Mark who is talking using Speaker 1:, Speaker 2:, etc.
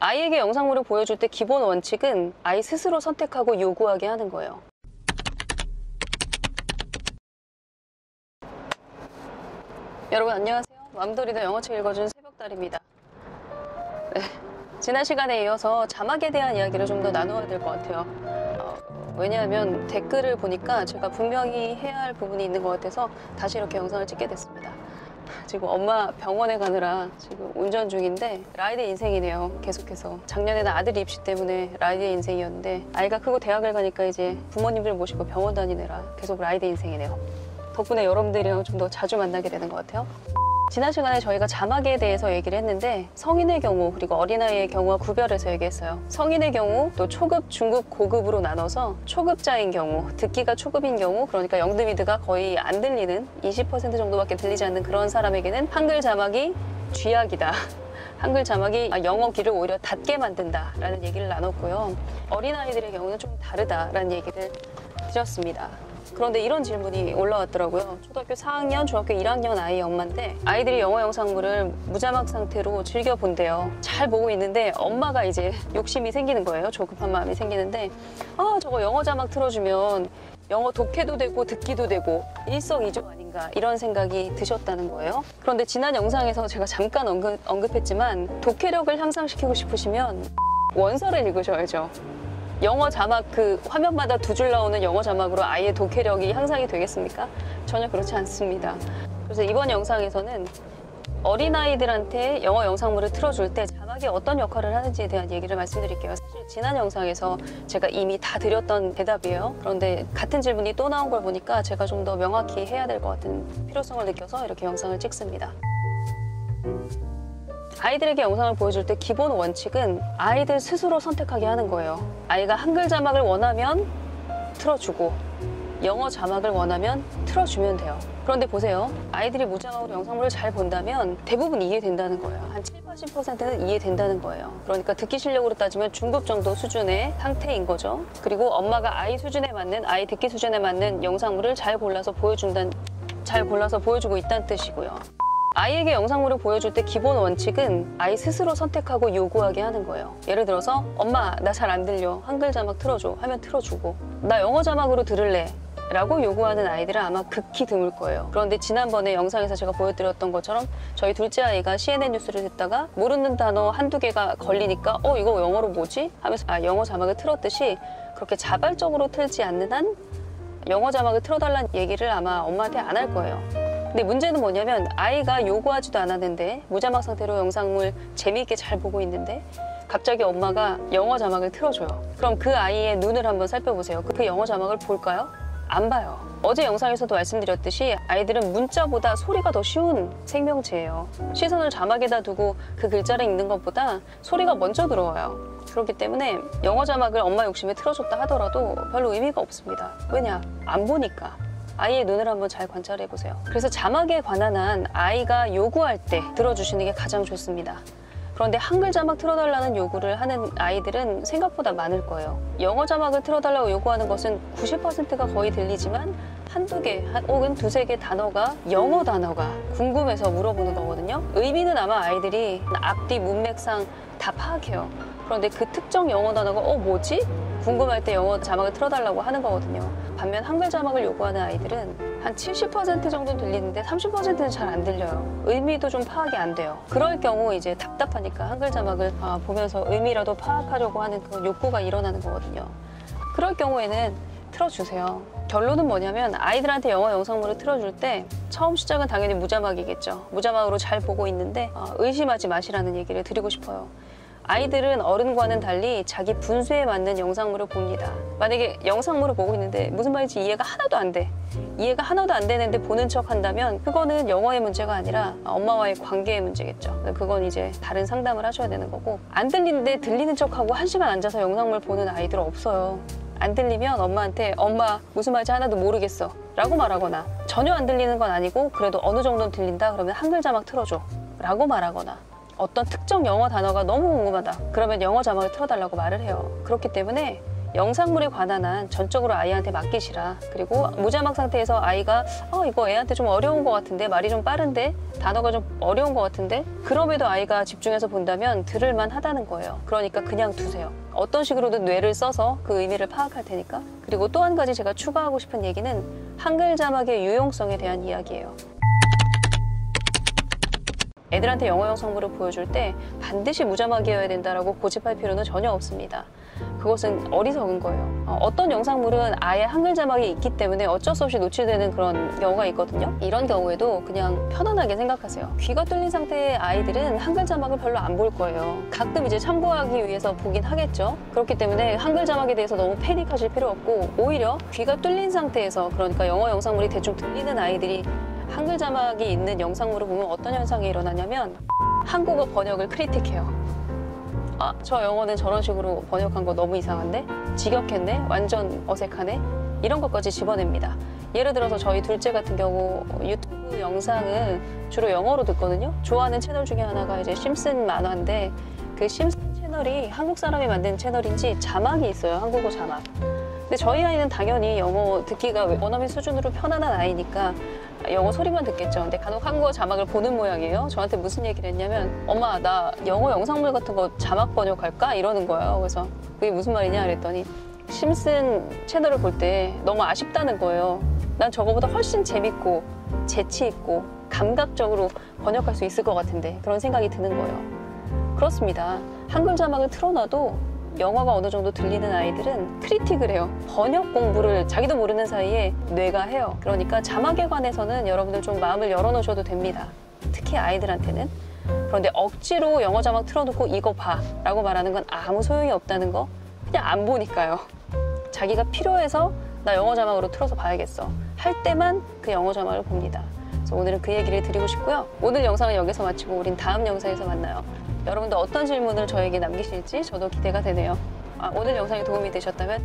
Speaker 1: 아이에게 영상물을 보여줄 때 기본 원칙은 아이 스스로 선택하고 요구하게 하는 거예요. 여러분 안녕하세요. 맘돌이도 영어책 읽어준 새벽달입니다. 네, 지난 시간에 이어서 자막에 대한 이야기를 좀 더 나누어야 될 것 같아요. 왜냐하면 댓글을 보니까 제가 분명히 해야 할 부분이 있는 것 같아서 다시 이렇게 영상을 찍게 됐습니다. 지금 엄마 병원에 가느라 지금 운전 중인데 라이드의 인생이네요. 계속해서 작년에는 아들 입시 때문에 라이드의 인생이었는데 아이가 크고 대학을 가니까 이제 부모님들 모시고 병원 다니느라 계속 라이드 인생이네요. 덕분에 여러분들이랑 좀 더 자주 만나게 되는 것 같아요. 지난 시간에 저희가 자막에 대해서 얘기를 했는데 성인의 경우 그리고 어린아이의 경우와 구별해서 얘기했어요. 성인의 경우 또 초급, 중급, 고급으로 나눠서 초급자인 경우, 듣기가 초급인 경우, 그러니까 영드미드가 거의 안 들리는 20% 정도밖에 들리지 않는 그런 사람에게는 한글 자막이 쥐약이다. 한글 자막이 영어 귀를 오히려 닫게 만든다 라는 얘기를 나눴고요. 어린아이들의 경우는 좀 다르다라는 얘기를 드렸습니다. 그런데 이런 질문이 올라왔더라고요. 초등학교 4학년, 중학교 1학년 아이의 엄마인데 아이들이 영어 영상물을 무자막 상태로 즐겨 본대요. 잘 보고 있는데 엄마가 이제 욕심이 생기는 거예요. 조급한 마음이 생기는데 저거 영어 자막 틀어주면 영어 독해도 되고 듣기도 되고 일석이조 아닌가 이런 생각이 드셨다는 거예요. 그런데 지난 영상에서 제가 잠깐 언급했지만 독해력을 향상시키고 싶으시면 원서를 읽으셔야죠. 영어 자막 그 화면마다 두 줄 나오는 영어 자막으로 아이의 독해력이 향상이 되겠습니까? 전혀 그렇지 않습니다. 그래서 이번 영상에서는 어린아이들한테 영어 영상물을 틀어줄 때 자막이 어떤 역할을 하는지에 대한 얘기를 말씀드릴게요. 사실 지난 영상에서 제가 이미 다 드렸던 대답이에요. 그런데 같은 질문이 또 나온 걸 보니까 제가 좀 더 명확히 해야 될 것 같은 필요성을 느껴서 이렇게 영상을 찍습니다. 아이들에게 영상을 보여줄 때 기본 원칙은 아이들 스스로 선택하게 하는 거예요. 아이가 한글 자막을 원하면 틀어주고 영어 자막을 원하면 틀어주면 돼요. 그런데 보세요. 아이들이 무자막으로 영상물을 잘 본다면 대부분 이해된다는 거예요. 한 7, 80%는 이해된다는 거예요. 그러니까 듣기 실력으로 따지면 중급 정도 수준의 상태인 거죠. 그리고 엄마가 아이 수준에 맞는, 아이 듣기 수준에 맞는 영상물을 잘 골라서 보여주고 있다는 뜻이고요. 아이에게 영상물을 보여줄 때 기본 원칙은 아이 스스로 선택하고 요구하게 하는 거예요. 예를 들어서 엄마 나 잘 안 들려 한글 자막 틀어줘 하면 틀어주고 나 영어 자막으로 들을래 라고 요구하는 아이들은 아마 극히 드물 거예요. 그런데 지난번에 영상에서 제가 보여드렸던 것처럼 저희 둘째 아이가 CNN 뉴스를 듣다가 모르는 단어 한두 개가 걸리니까 이거 영어로 뭐지? 하면서 영어 자막을 틀었듯이 그렇게 자발적으로 틀지 않는 한 영어 자막을 틀어달라는 얘기를 아마 엄마한테 안 할 거예요. 근데 문제는 뭐냐면 아이가 요구하지도 않았는데 무자막 상태로 영상물 재미있게 잘 보고 있는데 갑자기 엄마가 영어 자막을 틀어줘요. 그럼 그 아이의 눈을 한번 살펴보세요. 그 영어 자막을 볼까요? 안 봐요. 어제 영상에서도 말씀드렸듯이 아이들은 문자보다 소리가 더 쉬운 생명체예요. 시선을 자막에다 두고 그 글자를 읽는 것보다 소리가 먼저 들어와요. 그렇기 때문에 영어 자막을 엄마 욕심에 틀어줬다 하더라도 별로 의미가 없습니다. 왜냐? 안 보니까. 아이의 눈을 한번 잘 관찰해 보세요. 그래서 자막에 관한 한 아이가 요구할 때 들어주시는 게 가장 좋습니다. 그런데 한글 자막 틀어달라는 요구를 하는 아이들은 생각보다 많을 거예요. 영어 자막을 틀어달라고 요구하는 것은 90%가 거의 들리지만 한두 개 혹은 두세 개 단어가 영어 단어가 궁금해서 물어보는 거거든요. 의미는 아마 아이들이 앞뒤 문맥상 다 파악해요. 그런데 그 특정 영어 단어가 뭐지? 궁금할 때 영어 자막을 틀어달라고 하는 거거든요. 반면 한글 자막을 요구하는 아이들은 한 70% 정도는 들리는데 30%는 잘 안 들려요. 의미도 좀 파악이 안 돼요. 그럴 경우 이제 답답하니까 한글 자막을 보면서 의미라도 파악하려고 하는 그 욕구가 일어나는 거거든요. 그럴 경우에는 틀어주세요. 결론은 뭐냐면 아이들한테 영어 영상물을 틀어줄 때 처음 시작은 당연히 무자막이겠죠. 무자막으로 잘 보고 있는데 의심하지 마시라는 얘기를 드리고 싶어요. 아이들은 어른과는 달리 자기 분수에 맞는 영상물을 봅니다. 만약에 영상물을 보고 있는데 무슨 말인지 이해가 하나도 안 돼. 이해가 하나도 안 되는데 보는 척 한다면 그거는 영어의 문제가 아니라 엄마와의 관계의 문제겠죠. 그건 이제 다른 상담을 하셔야 되는 거고 안 들리는데 들리는 척하고 1시간 앉아서 영상물 보는 아이들은 없어요. 안 들리면 엄마한테 엄마 무슨 말인지 하나도 모르겠어 라고 말하거나 전혀 안 들리는 건 아니고 그래도 어느 정도는 들린다 그러면 한글 자막 틀어줘 라고 말하거나 어떤 특정 영어 단어가 너무 궁금하다 그러면 영어 자막을 틀어달라고 말을 해요. 그렇기 때문에 영상물에 관한 한 전적으로 아이한테 맡기시라. 그리고 무자막 상태에서 아이가 이거 애한테 좀 어려운 것 같은데, 말이 좀 빠른데, 단어가 좀 어려운 것 같은데, 그럼에도 아이가 집중해서 본다면 들을만 하다는 거예요. 그러니까 그냥 두세요. 어떤 식으로든 뇌를 써서 그 의미를 파악할 테니까. 그리고 또 한 가지 제가 추가하고 싶은 얘기는 한글 자막의 유용성에 대한 이야기예요. 애들한테 영어 영상물을 보여줄 때 반드시 무자막이어야 된다라고 고집할 필요는 전혀 없습니다. 그것은 어리석은 거예요. 어떤 영상물은 아예 한글 자막이 있기 때문에 어쩔 수 없이 노출되는 그런 경우가 있거든요. 이런 경우에도 그냥 편안하게 생각하세요. 귀가 뚫린 상태의 아이들은 한글 자막을 별로 안 볼 거예요. 가끔 이제 참고하기 위해서 보긴 하겠죠. 그렇기 때문에 한글 자막에 대해서 너무 패닉하실 필요 없고, 오히려 귀가 뚫린 상태에서, 그러니까 영어 영상물이 대충 들리는 아이들이 한글 자막이 있는 영상물을 보면 어떤 현상이 일어나냐면 한국어 번역을 크리틱해요. 저 영어는 저런 식으로 번역한 거 너무 이상한데? 지겹겠네? 완전 어색하네? 이런 것까지 집어냅니다. 예를 들어서 저희 둘째 같은 경우 유튜브 영상을 주로 영어로 듣거든요. 좋아하는 채널 중에 하나가 이제 심슨 만화인데, 그 심슨 채널이 한국 사람이 만든 채널인지 자막이 있어요. 한국어 자막. 근데 저희 아이는 당연히 영어 듣기가 원어민 수준으로 편안한 아이니까 영어 소리만 듣겠죠. 근데 간혹 한국어 자막을 보는 모양이에요. 저한테 무슨 얘기를 했냐면, 엄마 나 영어 영상물 같은 거 자막 번역할까? 이러는 거예요. 그래서 그게 무슨 말이냐 그랬더니 심슨 채널을 볼 때 너무 아쉽다는 거예요. 난 저거보다 훨씬 재밌고 재치 있고 감각적으로 번역할 수 있을 것 같은데, 그런 생각이 드는 거예요. 그렇습니다. 한글 자막을 틀어놔도 영어가 어느 정도 들리는 아이들은 크리틱을 해요. 번역 공부를 자기도 모르는 사이에 뇌가 해요. 그러니까 자막에 관해서는 여러분들 좀 마음을 열어놓으셔도 됩니다. 특히 아이들한테는. 그런데 억지로 영어 자막 틀어놓고 이거 봐 라고 말하는 건 아무 소용이 없다는 거, 그냥 안 보니까요. 자기가 필요해서 나 영어 자막으로 틀어서 봐야겠어 할 때만 그 영어 자막을 봅니다. 그래서 오늘은 그 얘기를 드리고 싶고요. 오늘 영상은 여기서 마치고 우린 다음 영상에서 만나요. 여러분들 어떤 질문을 저에게 남기실지 저도 기대가 되네요. 오늘 영상이 도움이 되셨다면